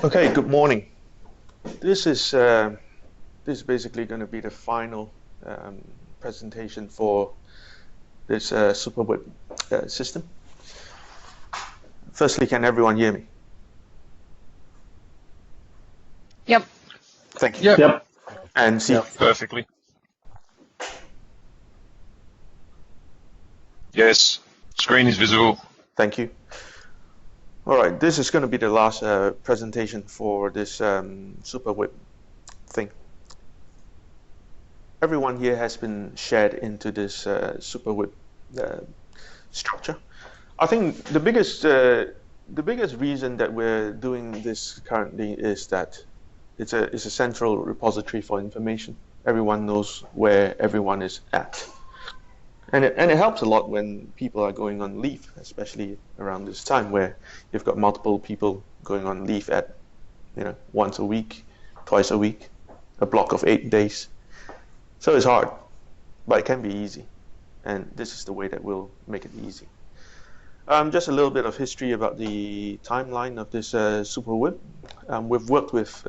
Okay, good morning. This is basically going to be the final um, presentation for this SuperWIP system. Firstly, can everyone hear me? Yep. Thank you. Yep. Yep. And see. Yep. Perfectly. Yes, screen is visible. Thank you. All right, this is going to be the last presentation for this SuperWIP thing. Everyone here has been shared into this SuperWIP structure. I think the biggest reason that we're doing this currently is that it's a central repository for information. Everyone knows where everyone is at. And it helps a lot when people are going on leave, especially around this time where you've got multiple people going on leave at, once a week, twice a week, a block of 8 days. So it's hard, but it can be easy. And this is the way that we'll make it easy. Just a little bit of history about the timeline of this SuperWIP. We've worked with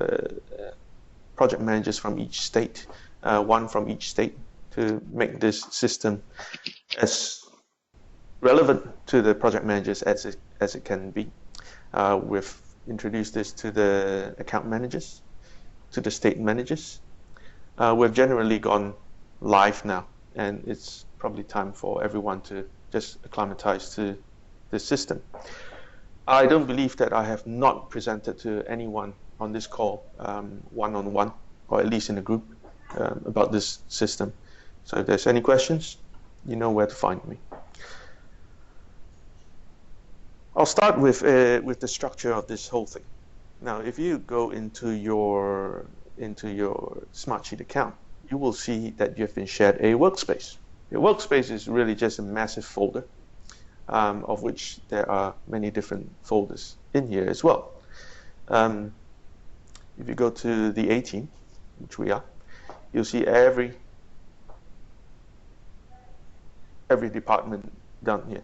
project managers from each state, one from each state, to make this system as relevant to the project managers as it can be. We've introduced this to the account managers, to the state managers. We've generally gone live now, and it's probably time for everyone to just acclimatize to this system. I don't believe that I have not presented to anyone on this call one-on-one, or at least in a group, about this system. So if there's any questions, you know where to find me. I'll start with the structure of this whole thing. Now, if you go into your Smartsheet account, you will see that you've been shared a workspace. Your workspace is really just a massive folder, of which there are many different folders in here as well. If you go to the A team, which we are, you'll see every department down here.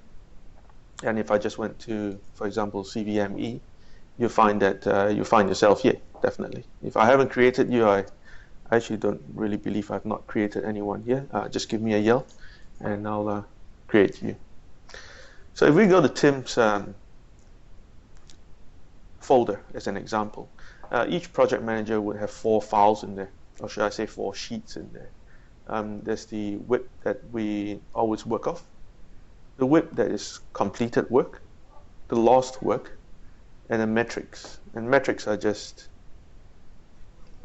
And if I just went to, for example, CVME, you'll find that you find yourself here, definitely. If I haven't created you, I actually don't really believe I've not created anyone here. Just give me a yell, and I'll create you. So if we go to Tim's folder as an example, each project manager would have 4 files in there, or should I say 4 sheets in there. There's the WIP that we always work off, the WIP that is completed work, the lost work, and the metrics. And metrics are just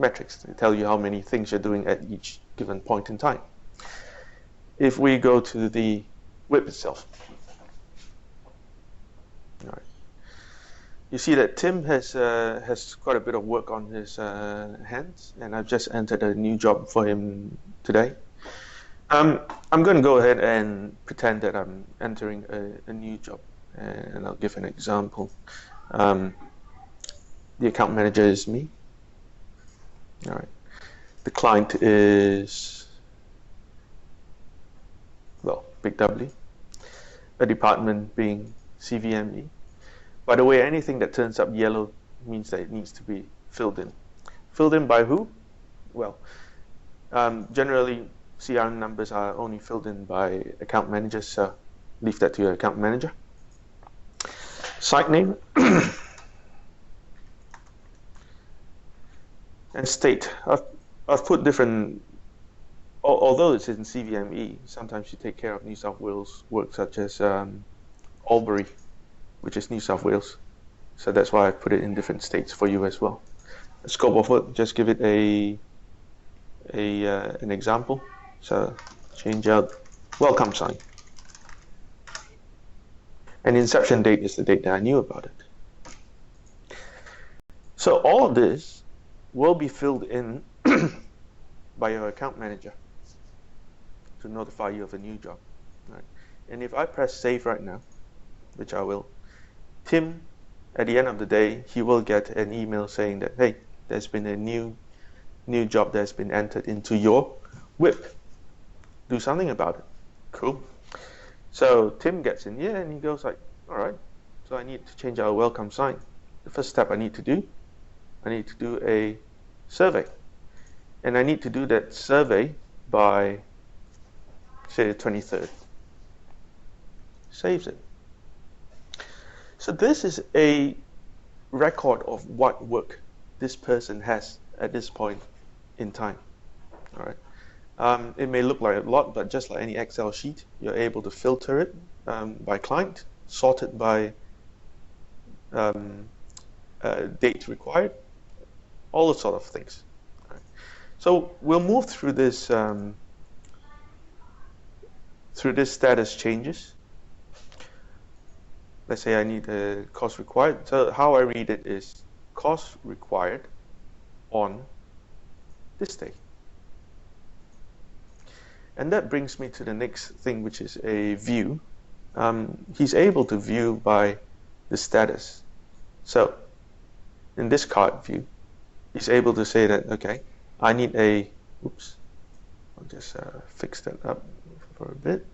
metrics. They tell you how many things you're doing at each given point in time. If we go to the WIP itself, all right, you see that Tim has quite a bit of work on his hands, and I've just entered a new job for him today. I'm going to go ahead and pretend that I'm entering a new job, and I'll give an example. The account manager is me. All right. The client is, well, Big W. A department being CVME. By the way, anything that turns up yellow means that it needs to be filled in. Filled in by who? Well, generally CRM numbers are only filled in by account managers, so leave that to your account manager. Site name and state. I've put different, although it's in CVME, sometimes you take care of New South Wales work such as Albury, which is New South Wales. So that's why I put it in different states for you as well. The scope of work, just give it an example. So change out welcome sign. And inception date is the date that I knew about it. So all of this will be filled in by your account manager to notify you of a new job. Right? And if I press save right now, which I will, Tim, at the end of the day, he will get an email saying that, hey, there's been a new job that's been entered into your WIP. Do something about it. Cool. So Tim gets in here and he goes like, all right, so I need to change our welcome sign. The first step I need to do I need to do a survey. And I need to do that survey by, say, the 23rd. Saves it. So this is a record of what work this person has at this point in time. All right. It may look like a lot, but just like any Excel sheet, you're able to filter it by client, sort it by date required, all those sort of things. Right. So we'll move through this status changes. Let's say I need a cost required. So how I read it is cost required on this day. And that brings me to the next thing, which is a view. He's able to view by the status. So in this card view, he's able to say that, okay, I need a, oops, I'll just fix that up for a bit.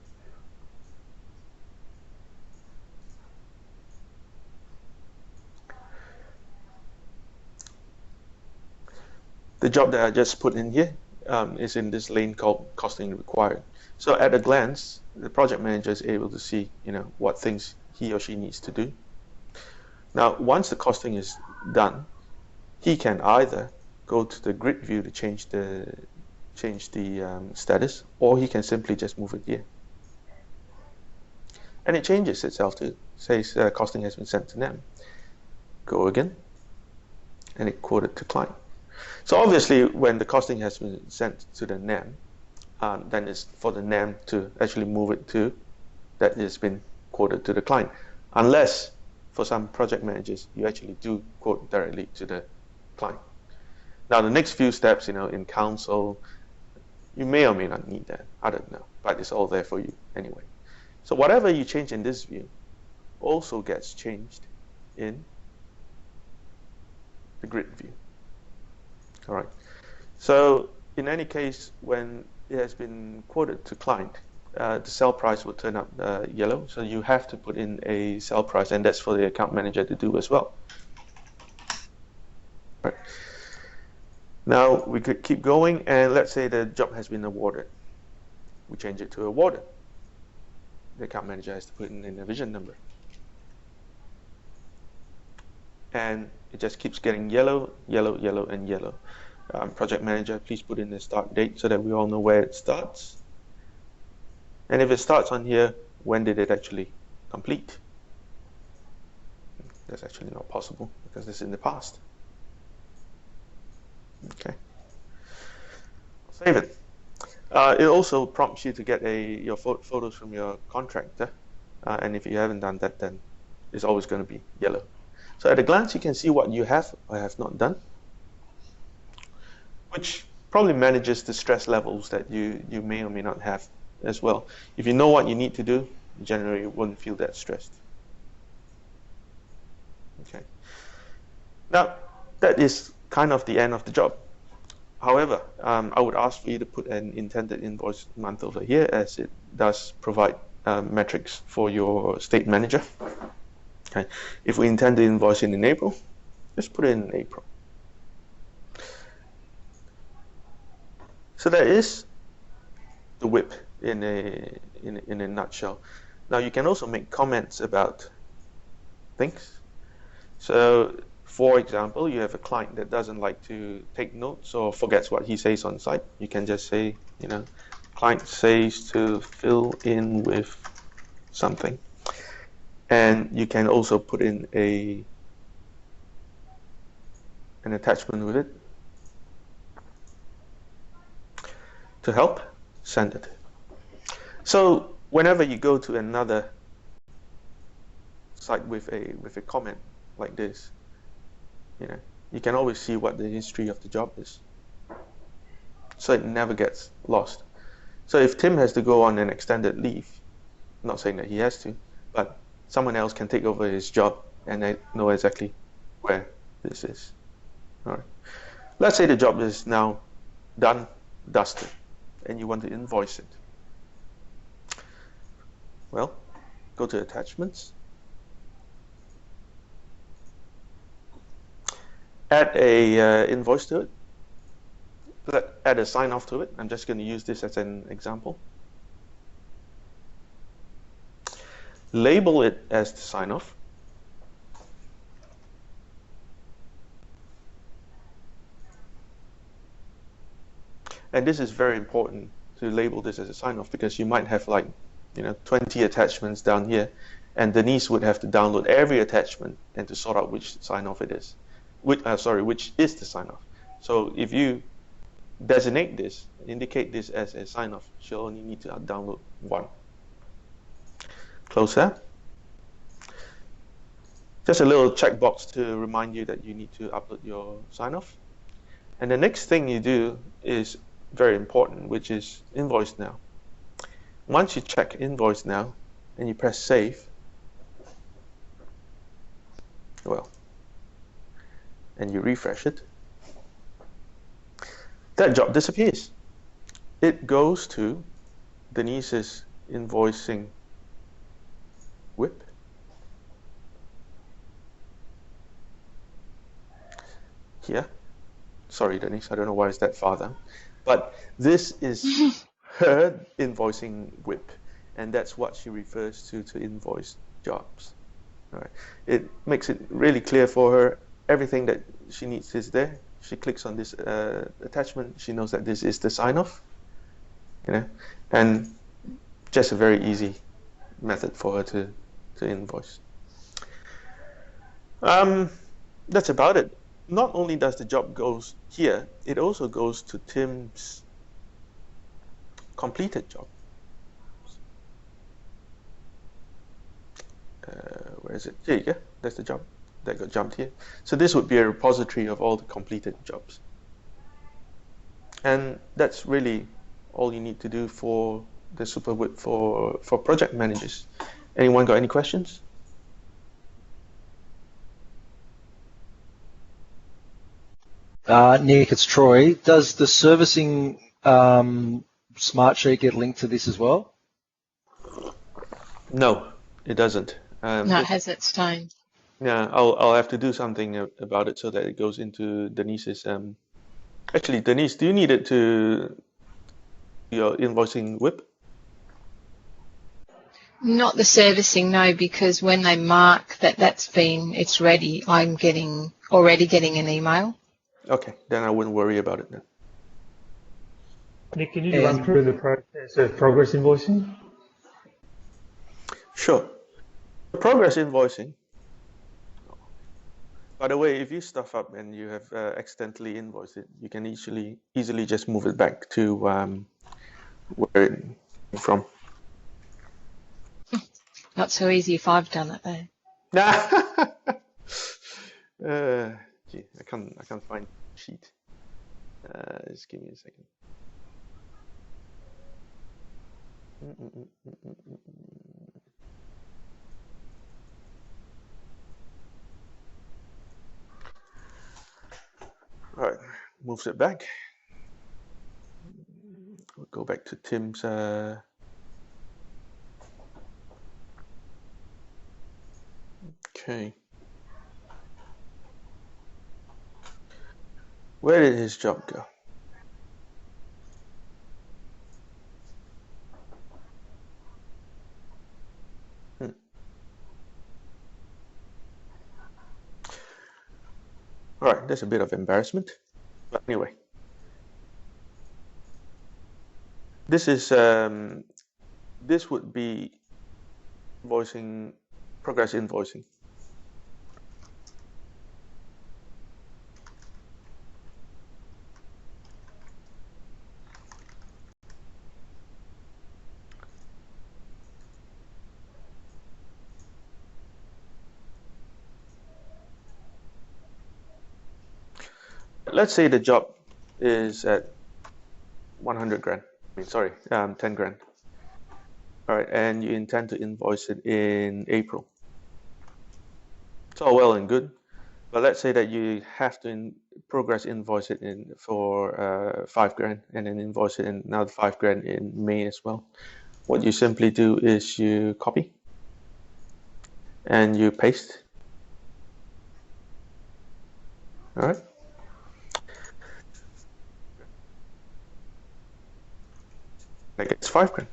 The job that I just put in here is in this lane called costing required. So at a glance, the project manager is able to see, what things he or she needs to do. Now, once the costing is done, he can either go to the grid view to change the status, or he can simply just move it here. And it changes itself to says costing has been sent to NAM. Go again, and it quoted to client. So obviously, when the costing has been sent to the NAM, then it's for the NAM to actually move it to that has been quoted to the client. Unless, for some project managers, you actually do quote directly to the client. Now, the next few steps, in council, you may or may not need that. I don't know, but it's all there for you anyway. So whatever you change in this view also gets changed in the grid view. All right. So in any case, when it has been quoted to client, the sell price will turn up yellow. So you have to put in a sell price, and that's for the account manager to do as well. All right. Now we could keep going, and let's say the job has been awarded. We change it to awarded. The account manager has to put in a vision number. And it just keeps getting yellow, yellow, yellow, and yellow. Project manager, please put in the start date so that we all know where it starts. And if it starts on here, when did it actually complete? That's actually not possible because this is in the past. Okay. Save it. It also prompts you to get your photos from your contractor. And if you haven't done that, then it's always going to be yellow. So at a glance, you can see what you have or have not done, which probably manages the stress levels that you may or may not have as well. If you know what you need to do, you generally won't feel that stressed. Okay. Now, that is kind of the end of the job. However, I would ask for you to put an intended invoice month over here, as it does provide metrics for your state manager. Okay. If we intend to invoice in April, let's put it in April. So that is the WIP in a nutshell. Now you can also make comments about things. So for example, you have a client that doesn't like to take notes or forgets what he says on site. You can just say, client says to fill in with something. And you can also put in an attachment with it to help send it. So whenever you go to another site with a comment like this, you can always see what the history of the job is. So it never gets lost. So if Tim has to go on an extended leave, I'm not saying that he has to, but someone else can take over his job and they know exactly where this is. All right. Let's say the job is now done, dusted, and you want to invoice it. Well, go to attachments. add a invoice to it. Add a sign off to it. I'm just going to use this as an example. Label it as the sign off. And this is very important to label this as a sign off, because you might have like 20 attachments down here, and Denise would have to download every attachment and to sort out which sign off it is. Which is the sign off. So if you designate this, indicate this as a sign off, she'll only need to download one. Close that. Just a little checkbox to remind you that you need to upload your sign off. And the next thing you do is very important, which is invoice now. Once you check invoice now and you press save, and you refresh it, that job disappears. It goes to Denise's invoicing WIP. Here. Sorry, Denise, I don't know why it's that far down. But this is her invoicing WIP, and that's what she refers to invoice jobs. All right. It makes it really clear for her. Everything that she needs is there. She clicks on this attachment. She knows that this is the sign-off, and just a very easy method for her to invoice. That's about it. Not only does the job goes here, it also goes to Tim's completed job. Where is it? Here you go. That's the job that got jumped here. So this would be a repository of all the completed jobs. And that's really all you need to do for the SuperWIP for project managers. Anyone got any questions? Nick, it's Troy. Does the servicing smart sheet get linked to this as well? No, it doesn't. No, it has its own. Yeah, I'll have to do something about it so that it goes into Denise's. Actually, Denise, do you need it to your invoicing WIP? Not the servicing, no, because when they mark that it's ready, I'm already getting an email. Okay, then I wouldn't worry about it then. Nick, can you run through the process of progress invoicing? Sure. Progress invoicing. By the way, if you stuff up and you have accidentally invoiced it, you can easily just move it back to where it came from. Not so easy if I've done it though. Gee, I can't find the sheet. Just give me a second. All right, moves it back. We'll go back to Tim's. Okay. Where did his job go? All right, there's a bit of embarrassment, but anyway, this is this would be invoicing, progress invoicing. Let's say the job is at 100 grand. I mean, sorry, 10 grand. All right, and you intend to invoice it in April. It's all well and good, but let's say that you have to progress invoice it for 5 grand, and then invoice it in another 5 grand in May as well. What you simply do is you copy and you paste. All right. Like it's $5,000.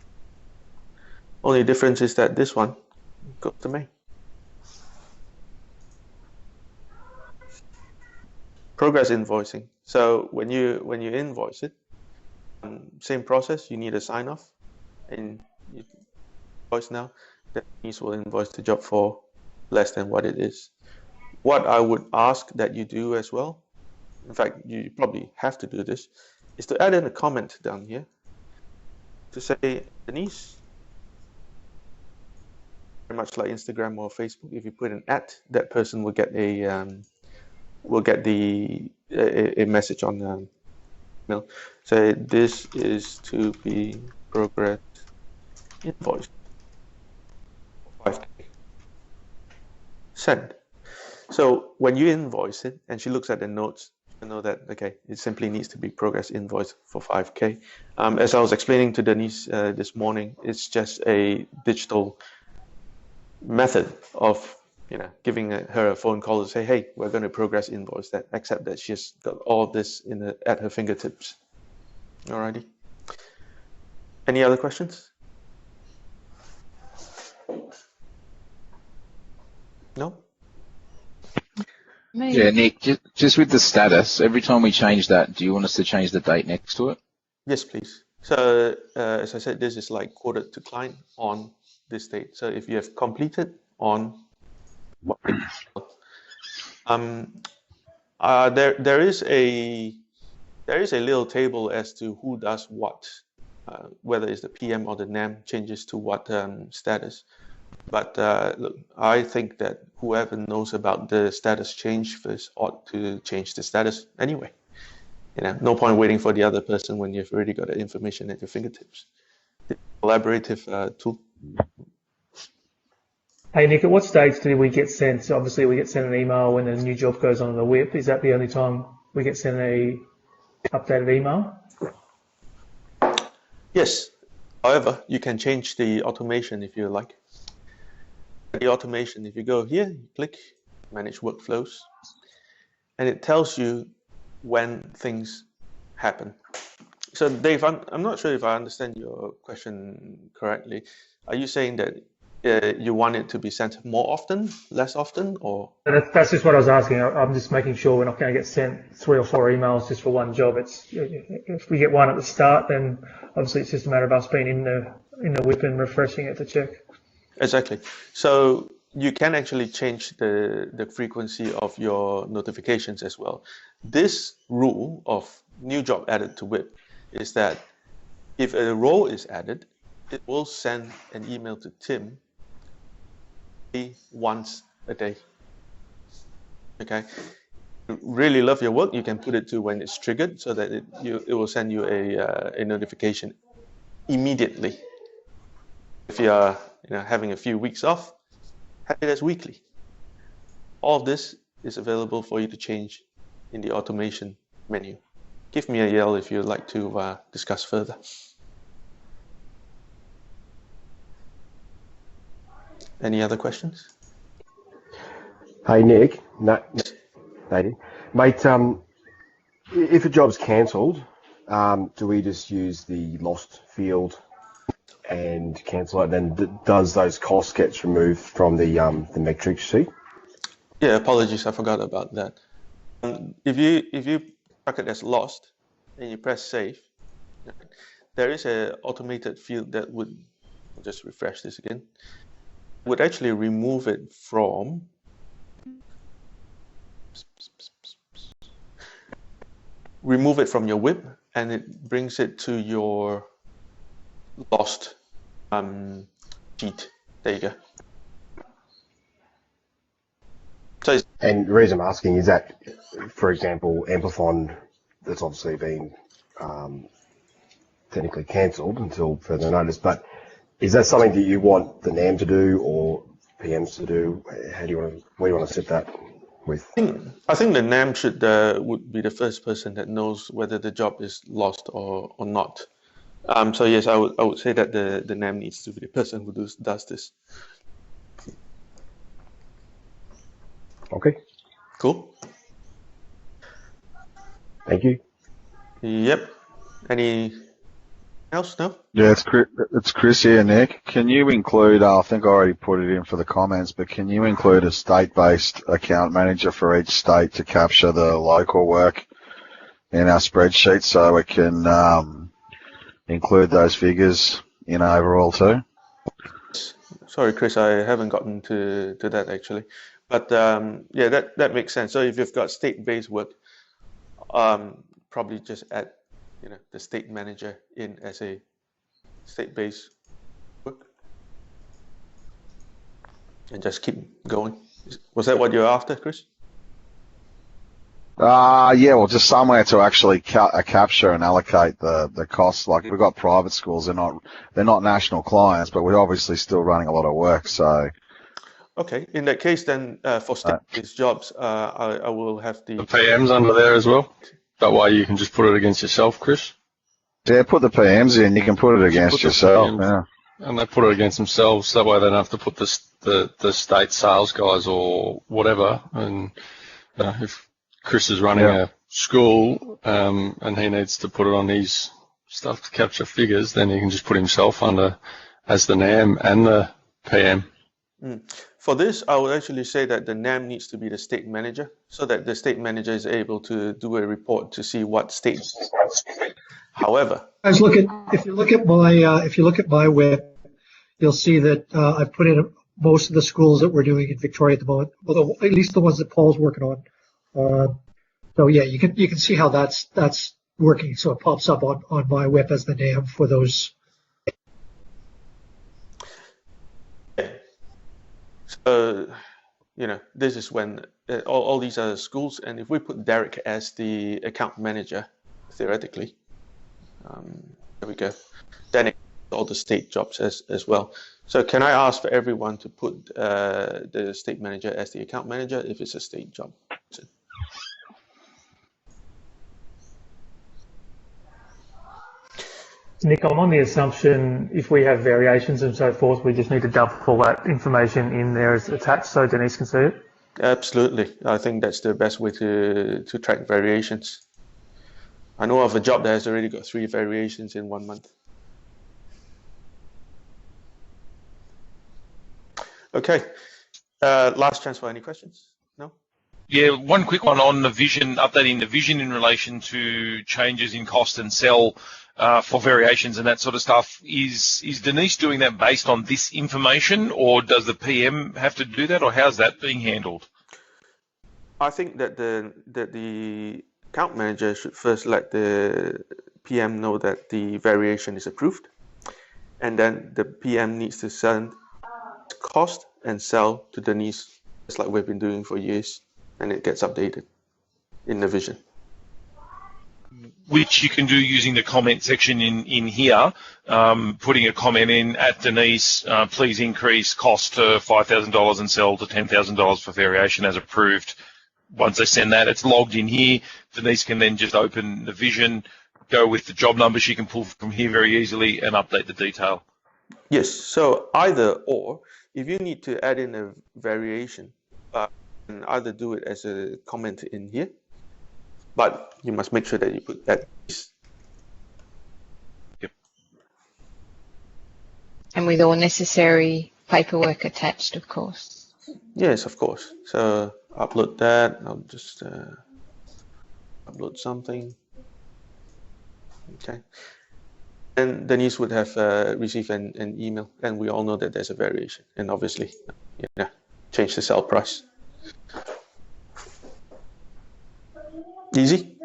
Only difference is that this one goes to me. Progress invoicing. So when you invoice it, same process. You need a sign off, and you invoice now. That means we'll invoice the job for less than what it is. What I would ask that you do as well, in fact, you probably have to do this, is to add in a comment down here to say, Denise, very much like Instagram or Facebook, if you put an @ that person will get a message on the email. Say this is to be progress invoice 5K. Send. So when you invoice it and she looks at the notes, you know that, okay, it simply needs to be progress invoice for 5K. As I was explaining to Denise this morning, it's just a digital method of giving her a phone call to say, hey, we're going to progress invoice that, except that she's got all of this at her fingertips. Alrighty. Any other questions? No? Me. Yeah, Nick, just with the status, every time we change that, do you want us to change the date next to it? Yes, please. So as I said, this is like quoted to client on this date. So if you have completed on what date? There is a little table as to who does what, whether it's the PM or the NAM changes to what status. But look, I think that whoever knows about the status change first ought to change the status anyway. No point waiting for the other person when you've already got the information at your fingertips. It's a collaborative tool. Hey, Nick, at what stage do we get sent? So obviously, we get sent an email when a new job goes on the WIP. Is that the only time we get sent a updated email? Yes. However, you can change the automation if you like. The automation, if you go here, you click Manage Workflows, and it tells you when things happen. So Dave, I'm not sure if I understand your question correctly. Are you saying that you want it to be sent more often, less often, or? That's just what I was asking. I'm just making sure we're not going to get sent 3 or 4 emails just for one job. If we get one at the start, then obviously it's just a matter of us being in the WIP and refreshing it to check. Exactly. So you can actually change the frequency of your notifications as well. This rule of new job added to WIP is that if a role is added, it will send an email to Tim once a day. Okay. Really love your work, you can put it to when it's triggered so that it will send you a notification immediately. If you are having a few weeks off, have it as weekly. All of this is available for you to change in the automation menu. Give me a yell if you'd like to discuss further. Any other questions? Hey Nick, Nathan, mate. If a job's cancelled, do we just use the lost field and cancel it? Then does those costs get removed from the metric sheet? Yeah, apologies, I forgot about that. If you mark it as lost and you press save, there is an automated field that would, I'll just refresh this again, would actually remove it from your WIP, and it brings it to your lost sheet. There you go. So and the reason I'm asking is that, for example, Amplifon, that's obviously been technically cancelled until further notice, but is that something that you want the NAM to do or PMs to do? Where do you want to set that with? I think the NAM would be the first person that knows whether the job is lost or not. So yes, I would say that the NAM needs to be the person who does this. Okay. Cool. Thank you. Yep. Any else? No? Yeah, it's Chris here, Nick. Can you include, I think I already put it in for the comments, but can you include a state-based account manager for each state to capture the local work in our spreadsheet so we can include those figures in overall too? Sorry, Chris, I haven't gotten to that actually. But yeah, that makes sense. So if you've got state-based work, probably just add, the state manager in as a state-based work, and just keep going. Was that what you're after, Chris? Yeah, well, just somewhere to actually capture and allocate the costs. Like we've got private schools, they're not national clients, but we're obviously still running a lot of work. So Okay, in that case, then for state-based jobs, I will have The PM's under there as well. That way you can just put it against yourself, Chris. yeah, put the PMs in. You can put it against yourself. Yeah. And they put it against themselves. That way they don't have to put the state sales guys or whatever. And if Chris is running a school and he needs to put it on his stuff to capture figures, then he can just put himself under as the NAM and the PM. For this, I would actually say that the NAM needs to be the state manager, so that the state manager is able to do a report to see what state. However, Guys, if you look at my web, you'll see that I've put in most of the schools that we're doing in Victoria at the moment, although at least the ones that Paul's working on. So yeah, you can see how that's working. So it pops up on my web as the NAM for those. So, this is when all these are schools, and if we put Derek as the account manager, theoretically, there we go, then it all the state jobs as well. So can I ask for everyone to put the state manager as the account manager if it's a state job? Nick, I'm on the assumption if we have variations and so forth, we just need to dump all that information in there as attached so Denise can see it. Absolutely. I think that's the best way to track variations. I know of a job that has already got 3 variations in 1 month. Okay. Last chance for any questions? No? Yeah, one quick one on the vision, updating the vision in relation to changes in cost and sell for variations and that sort of stuff. Is Denise doing that based on this information, or does the PM have to do that, or how's that being handled? I think that the account manager should first let the PM know that the variation is approved, and then the PM needs to send cost and sell to Denise, just like we've been doing for years, and it gets updated in the vision. Which you can do using the comment section in here, putting a comment in at Denise, please increase cost to $5,000 and sell to $10,000 for variation as approved. Once they send that, it's logged in here. Denise can then just open the vision, go with the job number she can pull from here very easily and update the detail. Yes, so either or, if you need to add in a variation, and either do it as a comment in here, but you must make sure that you put that. Yep. And with all necessary paperwork attached, of course. Yes, of course. So upload that. I'll just upload something. Okay. And Denise would have received an email, and we all know that there's a variation, and obviously, change the sell price. Easy?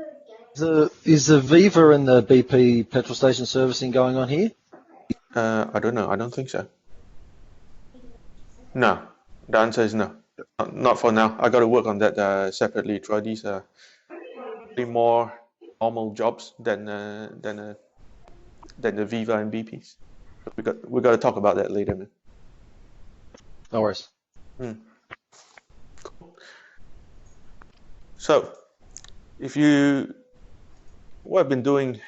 Is the Viva and the BP petrol station servicing going on here? I don't know. I don't think so. No. The answer is no. Not for now. I got to work on that separately. Troy. These are more normal jobs than the Viva and BPs. We got to talk about that later, man. No worries. Cool. So, what I've been doing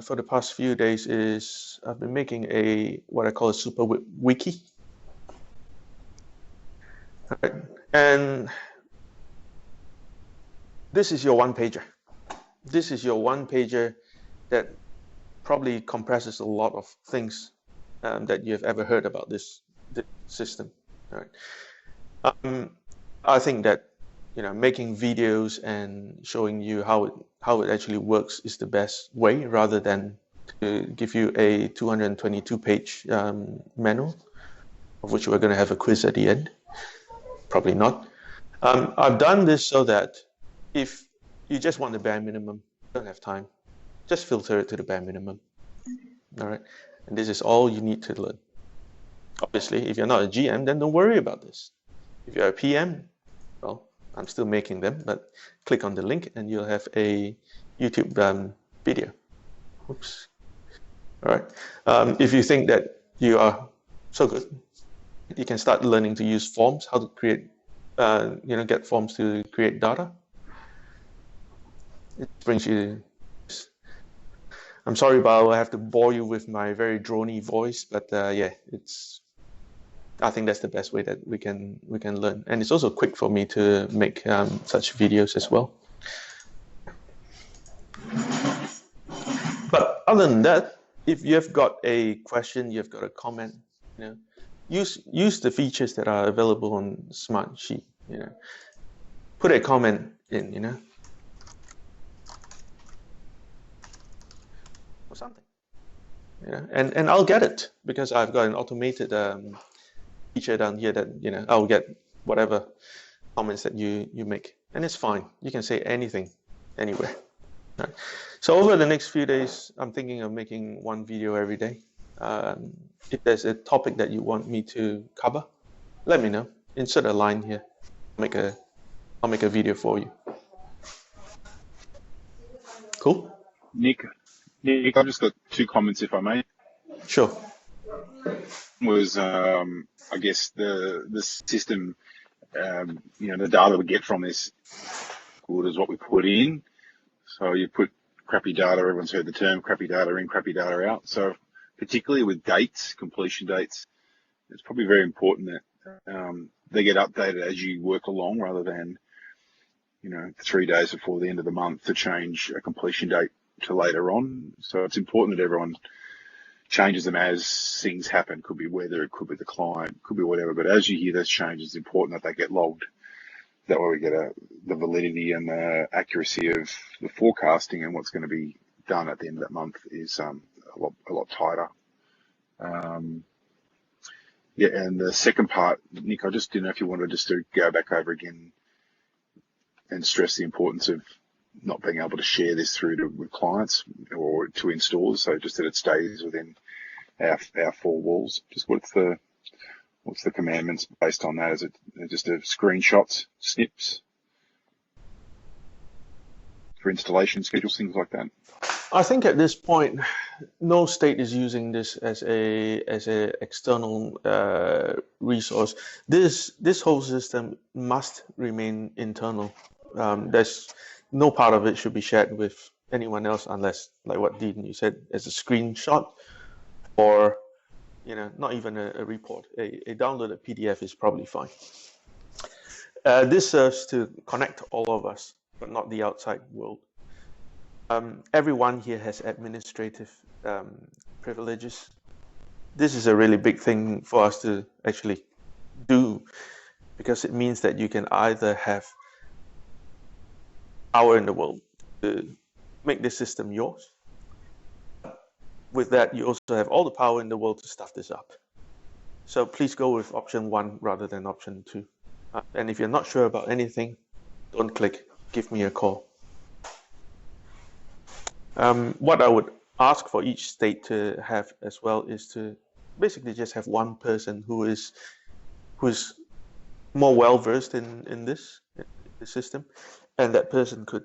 for the past few days is I've been making what I call a SuperWIP wiki. Right. And this is your one pager. this is your one pager that probably compresses a lot of things that you've ever heard about this system. All right. I think that making videos and showing you how it actually works is the best way, rather than to give you a 222-page manual, of which we're going to have a quiz at the end. Probably not. I've done this so that if you just want the bare minimum, don't have time, just filter it to the bare minimum. All right, and this is all you need to learn. Obviously, if you're not a GM, then don't worry about this. If you're a PM, well, I'm still making them, but click on the link and you'll have a YouTube video. Oops. All right. If you think that you are so good, you can start learning to use forms, how to create, get forms to create data. It brings you. I'm sorry, but I have to bore you with my very drony voice, but yeah, I think that's the best way that we can learn, and it's also quick for me to make such videos as well. But other than that, if you've got a question, you've got a comment, use the features that are available on Smartsheet. Put a comment in, or something. And I'll get it, because I've got an automated feature down here that I'll get whatever comments that you make, and it's fine. You can say anything, anywhere. Right. So over the next few days, I'm thinking of making one video every day. If there's a topic that you want me to cover, let me know. Insert a line here. I'll make a video for you. Cool. Nick, I've just got two comments, if I may. Sure. Was I guess the system, the data we get from this good as what we put in. So you put crappy data, everyone's heard the term, crappy data in, crappy data out. So particularly with dates, completion dates, it's probably very important that they get updated as you work along, rather than 3 days before the end of the month to change a completion date to later on. So it's important that everyone changes them as things happen. Could be weather, it could be the client, could be whatever. But as you hear those changes, it's important that they get logged. That way we get the validity and the accuracy of the forecasting, and what's going to be done at the end of that month is a lot tighter. Yeah, and the second part, Nick, I just didn't know if you wanted just to go back over again and stress the importance of not being able to share this through with clients or to installers, so just that it stays within our four walls. Just what's the commandments based on that? Is it just a screenshots, snips for installation schedules, things like that? I think at this point, no state is using this as a external resource. This whole system must remain internal. There's no part of it should be shared with anyone else, unless, like what Dean you said, as a screenshot, or not even a report. A downloaded PDF is probably fine. This serves to connect all of us, but not the outside world. Everyone here has administrative privileges. This is a really big thing for us to actually do, because it means that you can either have power in the world to make this system yours. With that, you also have all the power in the world to stuff this up. So please go with option 1 rather than option 2. And if you're not sure about anything, don't click. Give me a call. What I would ask for each state to have as well is to basically just have one person who is more well versed in this system, and that person could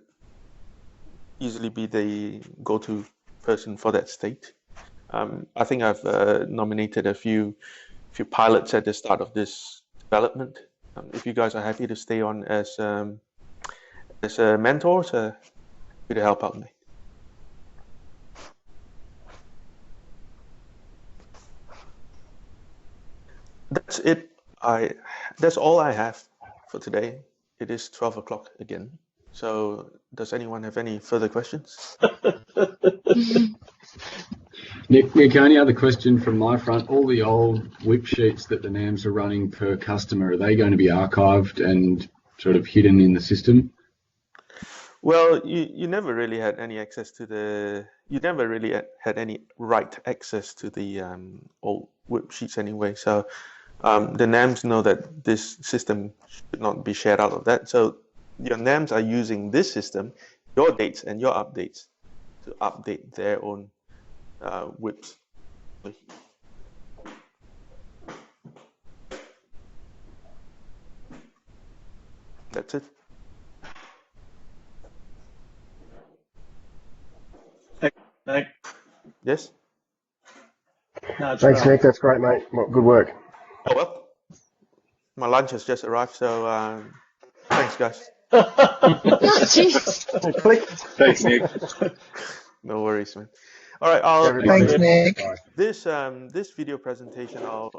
easily be the go-to person for that state. I think I've nominated a few pilots at the start of this development. If you guys are happy to stay on as mentors, happy to help out, mate. That's it. That's all I have for today. It is 12 o'clock again. So does anyone have any further questions? Nick, only other question from my front. All the old WIP sheets that the NAMs are running per customer, are they going to be archived and sort of hidden in the system? Well, you never really had any access to the, you never really had any write access to the old WIP sheets anyway. So the NAMs know that this system should not be shared out of that. So your NAMs are using this system, your dates and your updates, to update their own WIPs. That's it. Nick? Yes? No, Thanks, Nick. That's great, mate. Well, good work. Oh, well, my lunch has just arrived, so thanks, guys. Jeez. Click. Thanks, Nick. No worries, man. All right, I'll Thanks, Nick. this video presentation I'll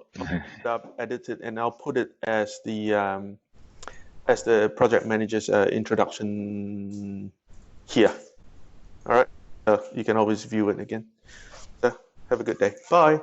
edit it and I'll put it as the project manager's introduction here. All right, you can always view it again. So have a good day. Bye.